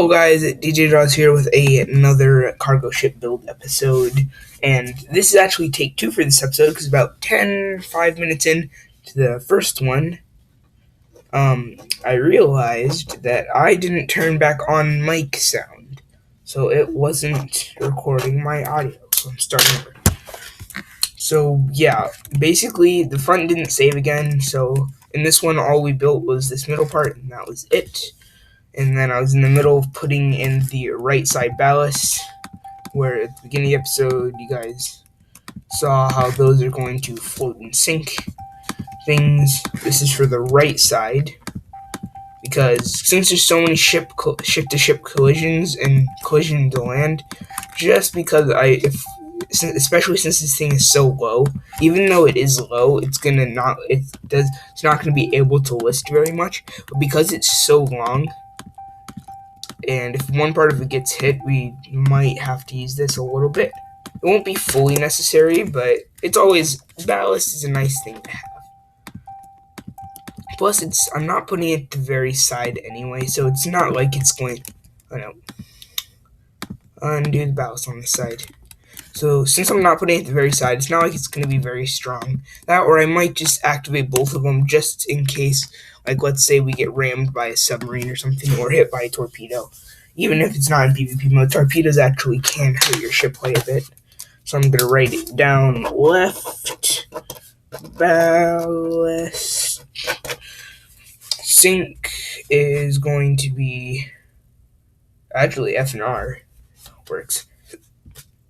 Hello guys, DJ Draws here with another cargo ship build episode, and this is actually take 2 for this episode because about 5 minutes in to the first one, I realized that I didn't turn back on mic sound, so it wasn't recording my audio, so I'm starting over. So yeah, basically the front didn't save again, so in this one all we built was this middle part, and that was it. And then I was in the middle of putting in the right side ballast, where at the beginning of the episode you guys saw how those are going to float and sink things. This is for the right side, because since there's so many ship-to-ship collisions and collision to land, just because especially since this thing is so low, even though it is low, it's not gonna be able to list very much, but because it's so long, and if one part of it gets hit, we might have to use this a little bit. It won't be fully necessary, but it's always, ballast is a nice thing to have. Plus, I'm not putting it at the very side anyway, so it's not like it's going, undo the ballast on the side. So since I'm not putting it at the very side, it's not like it's going to be very strong. That, or I might just activate both of them just in case, like let's say we get rammed by a submarine or something, or hit by a torpedo. Even if it's not in PvP mode, torpedoes actually can hurt your ship quite a bit. So I'm going to write it down. Left ballast sink is going to be, actually F and R works.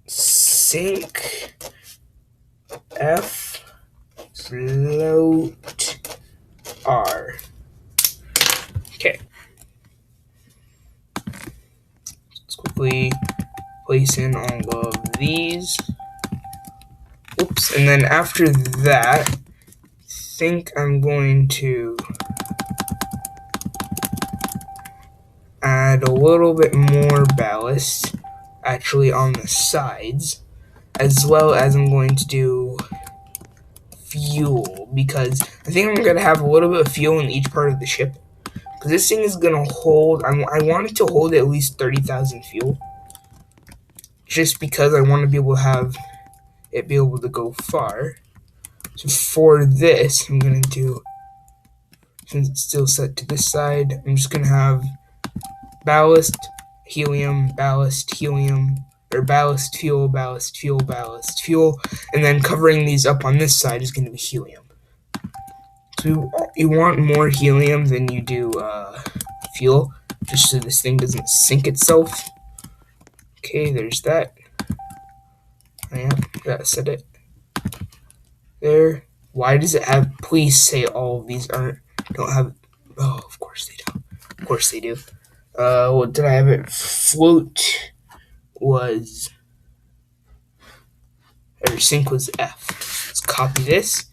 Sink F, float R. Okay. Let's quickly place in all of these. Oops. And then after that, I think I'm going to add a little bit more ballast, actually on the sides, as well as I'm going to do fuel, because I think I'm going to have a little bit of fuel in each part of the ship, because this thing is going to hold, I want it to hold at least 30,000 fuel, just because I want to be able to have it be able to go far. So for this, I'm going to do, since it's still set to this side, I'm just going to have ballast, helium, ballast, helium, or ballast, fuel, ballast, fuel, ballast, fuel, and then covering these up on this side is going to be helium. So you want more helium than you do fuel, just so this thing doesn't sink itself. Okay, there's that. Yeah, that said it. There. Why does it have, please say all of these don't have, oh, of course they don't. Of course they do. What did I have it? Float was, or sink was F. Let's copy this.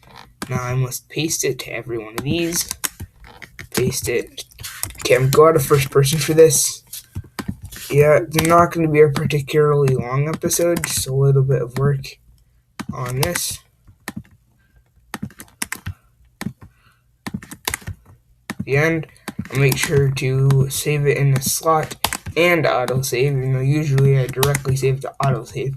Now I must paste it to every one of these. Paste it. Okay, I'm going to first person for this. Yeah, it's not going to be a particularly long episode, just a little bit of work on this. At the end, I'll make sure to save it in the slot and autosave, even though usually I directly save to autosave.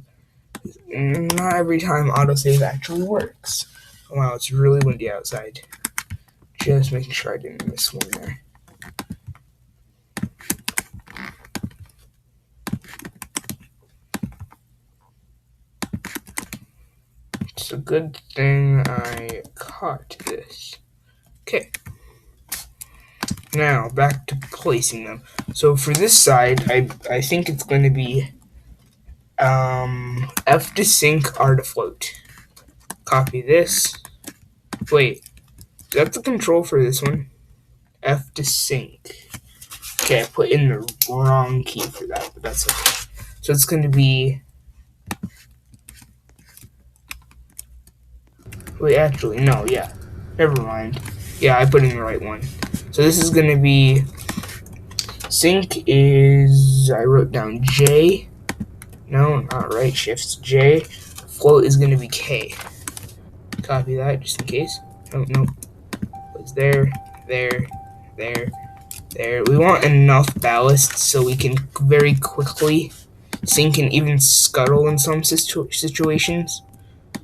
Not every time autosave actually works. Wow, it's really windy outside. Just making sure I didn't miss one there. It's a good thing I caught this. Okay. Now, back to placing them. So for this side, I think it's going to be F to sink, R to float. Copy this. Wait, that's the control for this one. F to sink. Okay, I put in the wrong key for that, but that's okay. So it's going to be, wait, actually, no, yeah. Never mind. Yeah, I put in the right one. So this is going to be, sink is, I wrote down J. No, not right. Shift's J. Float is going to be K. Copy that just in case. Oh, no. It's there, there, There, we want enough ballast so we can very quickly sink and even scuttle in some situations,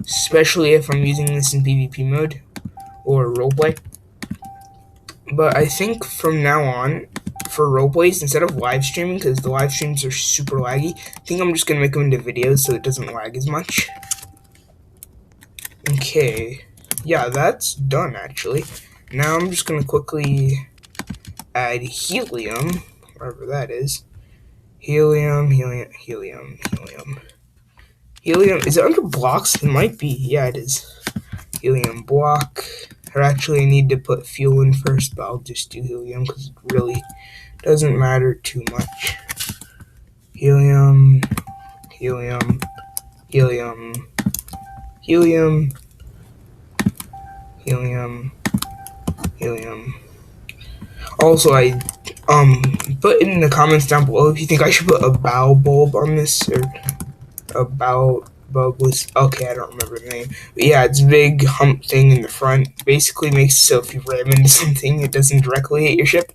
especially if I'm using this in PvP mode or roleplay. But I think from now on, for roleplays, instead of live streaming, because the live streams are super laggy, I think I'm just going to make them into videos so it doesn't lag as much. Okay, yeah, that's done actually. Now I'm just going to quickly add helium, wherever that is. Helium. Helium, is it under blocks? It might be, yeah it is. Helium block. Or actually I need to put fuel in first, but I'll just do helium because it really doesn't matter too much. Helium, helium, helium, helium, helium, helium. Also, I put in the comments down below if you think I should put a bow bulb on this, or a bow bulb was, okay, I don't remember the name. But yeah, it's a big hump thing in the front. Basically makes it so if you ram into something, it doesn't directly hit your ship.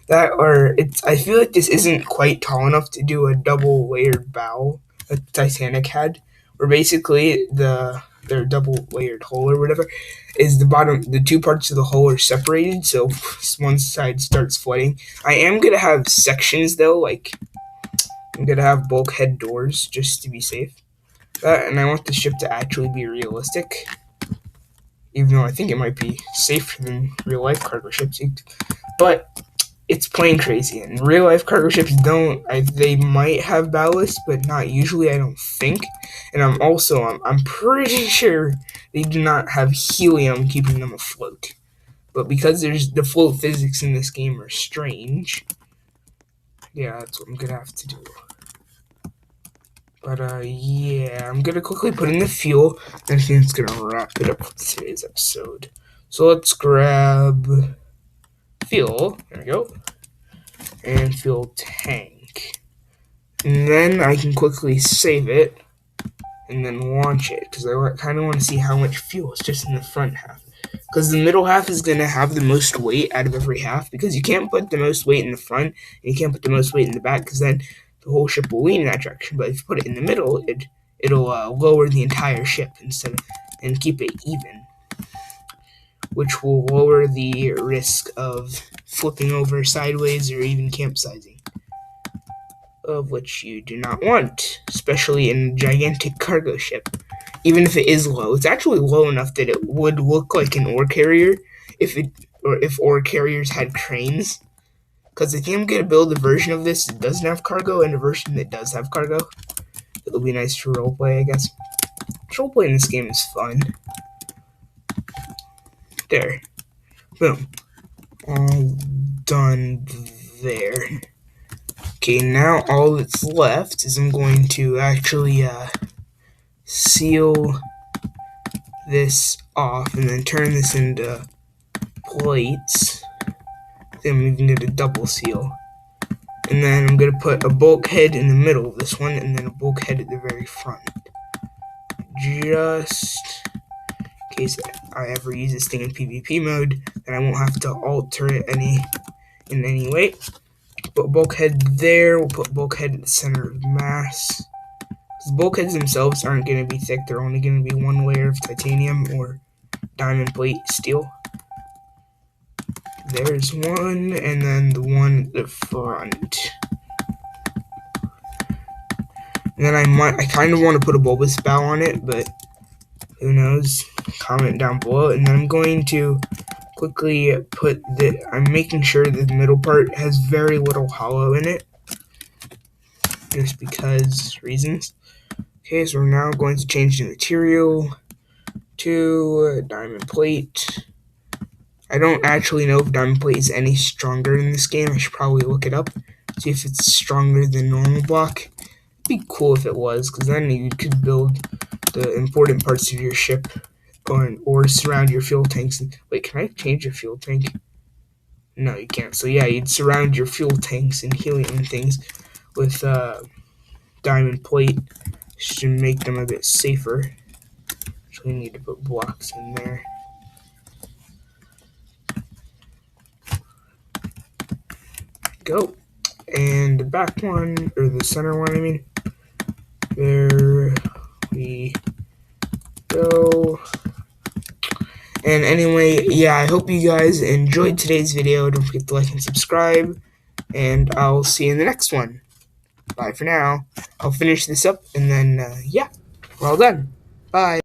That, or it's, I feel like this isn't quite tall enough to do a double layered bow like Titanic had, where basically their double layered hull or whatever is the two parts of the hull are separated, so one side starts flooding. I am gonna have sections though, like I'm gonna have bulkhead doors just to be safe. And I want the ship to actually be realistic, even though I think it might be safer than real life cargo ships. But it's plain crazy. And real life cargo ships don't. They might have ballast, but not usually. I don't think. And I'm pretty sure they do not have helium keeping them afloat. But because there's the float physics in this game are strange, yeah, that's what I'm gonna have to do. But yeah, I'm gonna quickly put in the fuel, and I think it's gonna wrap it up for today's episode. So let's grab fuel. There we go. And fuel tank. And then I can quickly save it and then launch it, because I kind of want to see how much fuel is just in the front half. Because the middle half is going to have the most weight out of every half, because you can't put the most weight in the front, and you can't put the most weight in the back, because then the whole ship will lean in that direction. But if you put it in the middle, it'll lower the entire ship and keep it even, which will lower the risk of flipping over sideways or even capsizing, of which you do not want, especially in a gigantic cargo ship. Even if it is low, it's actually low enough that it would look like an ore carrier if ore carriers had cranes. Because I think I'm gonna build a version of this that doesn't have cargo and a version that does have cargo. It'll be nice to roleplay, I guess. Roleplay in this game is fun. There. Boom. All done there. Okay, now all that's left is I'm going to actually seal this off and then turn this into plates. Then I'm even going to double seal. And then I'm going to put a bulkhead in the middle of this one and then a bulkhead at the very front. Just in case I ever use this thing in PvP mode, then I won't have to alter it in any way. Put bulkhead there, we'll put bulkhead at the center of mass. The bulkheads themselves aren't going to be thick, they're only going to be one layer of titanium or diamond plate steel. There's one, and then the one at the front. And then I kind of want to put a bulbous bow on it, but who knows? Comment down below. And then I'm going to quickly I'm making sure that the middle part has very little hollow in it, just because reasons. Okay, so we're now going to change the material to diamond plate. I don't actually know if diamond plate is any stronger in this game. I should probably look it up, see if it's stronger than normal block. It'd be cool if it was, because then you could build the important parts of your ship or surround your fuel tanks. Wait, can I change a fuel tank? No, you can't. So yeah, you'd surround your fuel tanks and helium and things with diamond plate to make them a bit safer. Actually, need to put blocks in there. go. And the back one, or the center one, I mean. There we go. And anyway, yeah, I hope you guys enjoyed today's video. Don't forget to like and subscribe. And I'll see you in the next one. Bye for now. I'll finish this up and then, yeah, we're all done. Bye.